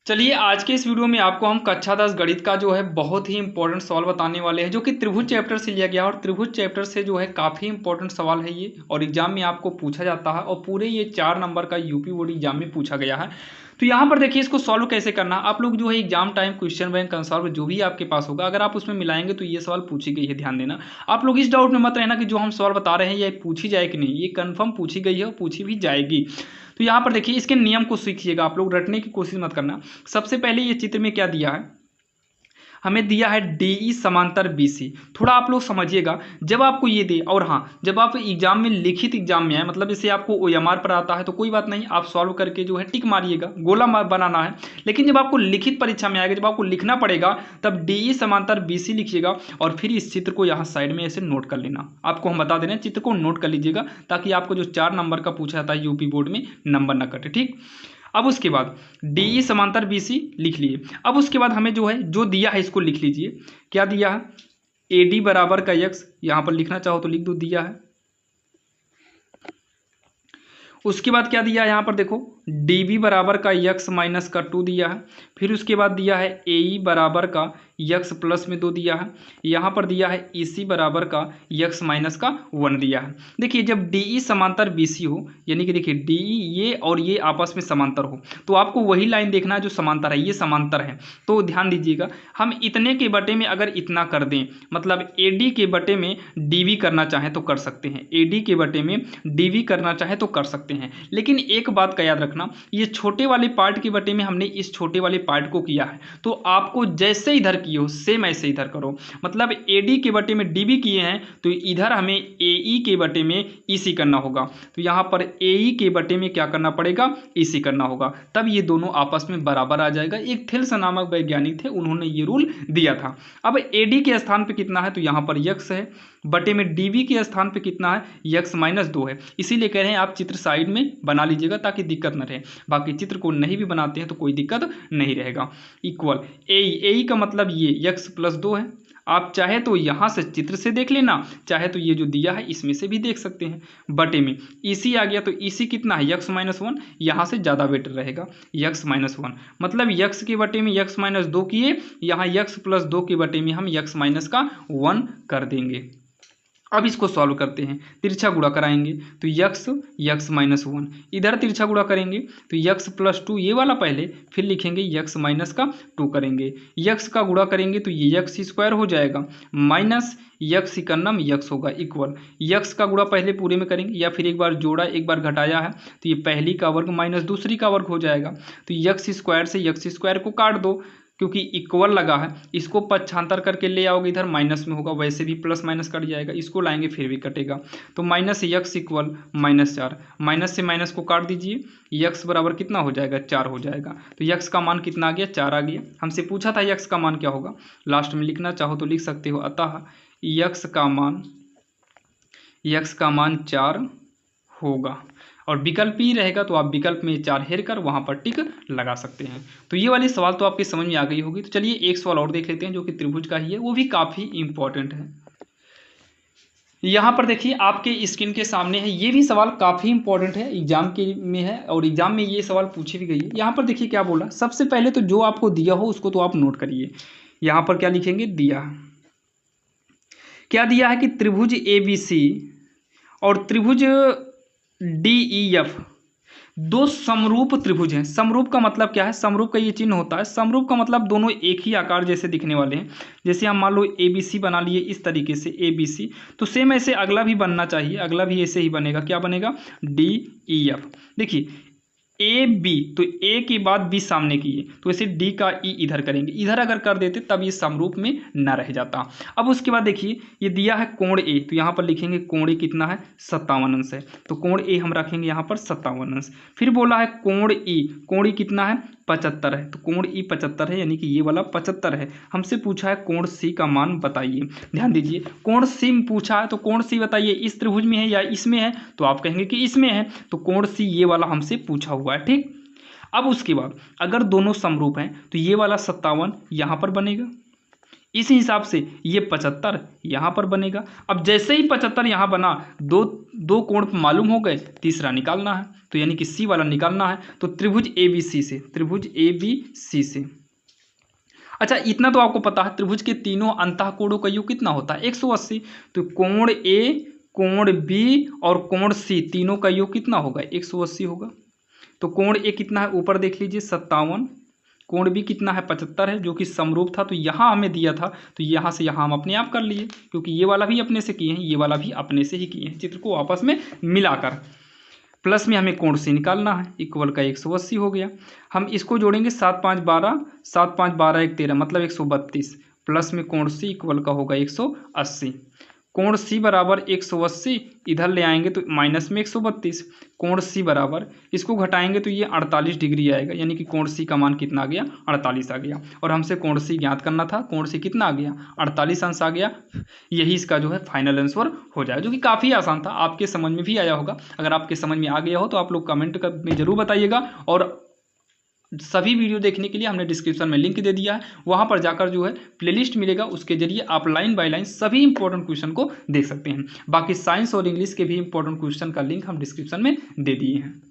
चलिए आज के इस वीडियो में आपको हम कक्षा 10 गणित का जो है बहुत ही इंपॉर्टेंट सवाल बताने वाले हैं, जो कि त्रिभुज चैप्टर से लिया गया और त्रिभुज चैप्टर से जो है काफ़ी इंपॉर्टेंट सवाल है ये, और एग्जाम में आपको पूछा जाता है और पूरे ये 4 नंबर का यूपी बोर्ड एग्जाम में पूछा गया है। तो यहाँ पर देखिए इसको सॉल्व कैसे करना। आप लोग जो है एग्जाम टाइम क्वेश्चन बैंक कंसॉल्व जो भी आपके पास होगा, अगर आप उसमें मिलाएंगे तो ये सवाल पूछी गई है, ध्यान देना। आप लोग इस डाउट में मत रहना कि जो हम सवाल बता रहे हैं ये पूछी जाए कि नहीं, ये कंफर्म पूछी गई है और पूछी भी जाएगी। तो यहाँ पर देखिए इसके नियम को सीखिएगा, आप लोग रटने की कोशिश मत करना। सबसे पहले ये चित्र में क्या दिया है, हमें दिया है DE समांतर BC। थोड़ा आप लोग समझिएगा, जब आपको ये दे और हाँ जब आप एग्जाम में लिखित एग्जाम में आए, मतलब जैसे आपको OMR पर आता है तो कोई बात नहीं, आप सॉल्व करके जो है टिक मारिएगा, गोला बनाना है। लेकिन जब आपको लिखित परीक्षा में आएगा, जब आपको लिखना पड़ेगा, तब DE समांतर BC लिखिएगा और फिर इस चित्र को यहाँ साइड में ऐसे नोट कर लेना। आपको हम बता दे रहे हैं, चित्र को नोट कर लीजिएगा ताकि आपको जो 4 नंबर का पूछा जाता है यूपी बोर्ड में नंबर ना कटे, ठीक। अब उसके बाद DE समांतर BC लिख लिए। अब उसके बाद हमें जो है जो दिया है इसको लिख लीजिए। क्या दिया है, AD बराबर का x, यहां पर लिखना चाहो तो लिख दो, दिया है। उसके बाद क्या दिया है यहाँ पर देखो, DB बराबर का x माइनस का 2 दिया है। फिर उसके बाद दिया है AE बराबर का x प्लस में 2 दिया है। यहाँ पर दिया है EC बराबर का x माइनस का 1 दिया है। देखिए जब DE समांतर BC हो, यानी कि देखिए DE ये और ये आपस में समांतर हो, तो आपको वही लाइन देखना है जो समांतर है, ये समांतर है। तो ध्यान दीजिएगा, हम इतने के बटे में अगर इतना कर दें, मतलब AD के बटे में DB करना चाहें तो कर सकते हैं, AD के बटे में DB करना चाहे तो कर सकते हैं। लेकिन एक बात का याद रखना, ये छोटे वाले पार्ट के बटे में हमने इस छोटे वाले पार्ट को किया है, तो आपको जैसे इधर किए हो सेम ऐसे इधर करो। मतलब AD के बटे में DB किए हैं तो इधर हमें AE के बटे में EC करना होगा, तो यहाँ पर AE के बटे में क्या करना पड़ेगा, EC करना होगा, तब ये दोनों आपस में बराबर आ जाएगा। एक थेल्स नामक वैज्ञानिक थे, उन्होंने ये रूल दिया था। अब AD के स्थान पे कितना है, तो यहाँ पर x है, बटे में DB के स्थान पे कितना है, x माइनस 2 है। इसीलिए कह रहे हैं आप चित्र साइड में बना लीजिएगा ताकि दिक्कत न रहे। बाकी चित्र को नहीं भी बनाते हैं तो कोई दिक्कत नहीं रहेगा। इक्वल AE का मतलब ये x प्लस 2 है। आप चाहे तो यहाँ से चित्र से देख लेना, चाहे तो ये जो दिया है इसमें से भी देख सकते हैं। बटे में EC आ गया, तो EC कितना है, x माइनस 1, यहाँ से ज़्यादा बेटर रहेगा, x माइनस 1। मतलब x के बटे में x माइनस 2 किए, यहाँ x प्लस 2 के बटे में हम x माइनस का 1 कर देंगे। अब इसको सॉल्व करते हैं, तिरछा गुणा कराएंगे तो x माइनस 1, इधर तिरछा गुणा करेंगे तो x प्लस 2 ये वाला पहले, फिर लिखेंगे x माइनस का 2 करेंगे, x का गुणा करेंगे तो ये x स्क्वायर हो जाएगा, माइनस x का नम x होगा, इक्वल x का गुणा पहले पूरे में करेंगे या फिर एक बार जोड़ा एक बार घटाया है तो ये पहली का वर्ग माइनस दूसरी का वर्ग हो जाएगा। तो x स्क्वायर से x स्क्वायर को काट दो, क्योंकि इक्वल लगा है, इसको पक्षांतर करके ले आओगे इधर माइनस में होगा, वैसे भी प्लस माइनस कट जाएगा, इसको लाएंगे फिर भी कटेगा। तो minus x equal minus 4, minus से माइनस को काट दीजिए, x बराबर कितना हो जाएगा, 4 हो जाएगा। तो x का मान कितना आ गया, 4 आ गया। हमसे पूछा था x का मान क्या होगा, लास्ट में लिखना चाहो तो लिख सकते हो। अतः x का मान 4 होगा, और विकल्प ही रहेगा तो आप विकल्प में 4 हेर कर वहां पर टिक लगा सकते हैं। तो ये वाली सवाल तो आपके समझ में आ गई होगी। तो चलिए एक सवाल और देख लेते हैं जो कि त्रिभुज का ही है, वो भी काफी इंपॉर्टेंट है। यहाँ पर देखिए आपके स्क्रीन के सामने है, ये भी सवाल काफी इंपॉर्टेंट है, एग्जाम के में है और एग्जाम में ये सवाल पूछी भी गई है। यहाँ पर देखिए क्या बोला, सबसे पहले तो जो आपको दिया हो उसको तो आप नोट करिए। यहाँ पर क्या लिखेंगे, क्या दिया है कि त्रिभुज ABC और त्रिभुज DEF दो समरूप त्रिभुज हैं। समरूप का मतलब क्या है, समरूप का ये चिन्ह होता है, समरूप का मतलब दोनों एक ही आकार जैसे दिखने वाले हैं। जैसे हम मान लो ABC बना लिए इस तरीके से ABC, तो सेम ऐसे अगला भी बनना चाहिए, अगला भी ऐसे ही बनेगा। क्या बनेगा, DEF। देखिए AB, तो A के बाद B सामने किए तो ऐसे D का E इधर करेंगे, इधर अगर कर देते तब ये समरूप में न रह जाता। अब उसके बाद देखिए ये दिया है कोण A, तो यहाँ पर लिखेंगे कोण A कितना है, 57 अंश है, तो कोण A हम रखेंगे यहाँ पर 57 अंश। फिर बोला है कोण E कितना है, 75 है, तो कोण E 75 है, यानी कि ये वाला 75 है। हमसे पूछा है कोण C का मान बताइए। ध्यान दीजिए, कोण C पूछा है तो कोण C बताइए इस त्रिभुज में है या इसमें है, तो आप कहेंगे कि इसमें है, तो कोण C ये वाला हमसे पूछा हुआ है, ठीक। अब उसके बाद अगर दोनों समरूप हैं तो ये वाला 57 यहाँ पर बनेगा, इस हिसाब से ये 75 यहाँ पर बनेगा। अब जैसे ही 75 यहाँ बना, दो दो कोण मालूम हो गए, तीसरा निकालना है, तो यानी कि सी वाला निकालना है। तो त्रिभुज ABC से, त्रिभुज ABC से, अच्छा इतना तो आपको पता है, त्रिभुज के तीनों अंतः कोणों का योग कितना होता है 180। तो कोण A, कोण B और कोण C तीनों का योग कितना होगा 180 होगा। तो कोण A कितना है ऊपर देख लीजिए 57, कोण B कितना है 75 है, जो कि समरूप था। तो यहाँ हमें दिया था, तो यहाँ से यहाँ हम अपने आप कर लिए, क्योंकि ये वाला भी अपने से किए हैं, ये वाला भी अपने से ही किए हैं, चित्र को आपस में मिलाकर। प्लस में हमें कोण से निकालना है, इक्वल का 180 हो गया। हम इसको जोड़ेंगे 7 5 12, 7 5 12 1 13 मतलब 132, प्लस में कोण सी इक्वल का होगा 180। कोण सी बराबर 180, इधर ले आएंगे तो माइनस में 132, कोण सी बराबर, इसको घटाएंगे तो ये 48 डिग्री आएगा, यानी कि कोण सी का मान कितना आ गया 48 आ गया। और हमसे कोण सी ज्ञात करना था, कोण सी कितना आ गया 48 अंश आ गया। यही इसका जो है फाइनल आंसर हो जाए, जो कि काफ़ी आसान था, आपके समझ में भी आया होगा। अगर आपके समझ में आ गया हो तो आप लोग कमेंट में जरूर बताइएगा। और सभी वीडियो देखने के लिए हमने डिस्क्रिप्शन में लिंक दे दिया है, वहां पर जाकर जो है प्लेलिस्ट मिलेगा, उसके जरिए आप लाइन बाय लाइन सभी इंपॉर्टेंट क्वेश्चन को देख सकते हैं। बाकी साइंस और इंग्लिश के भी इंपॉर्टेंट क्वेश्चन का लिंक हम डिस्क्रिप्शन में दे दिए हैं।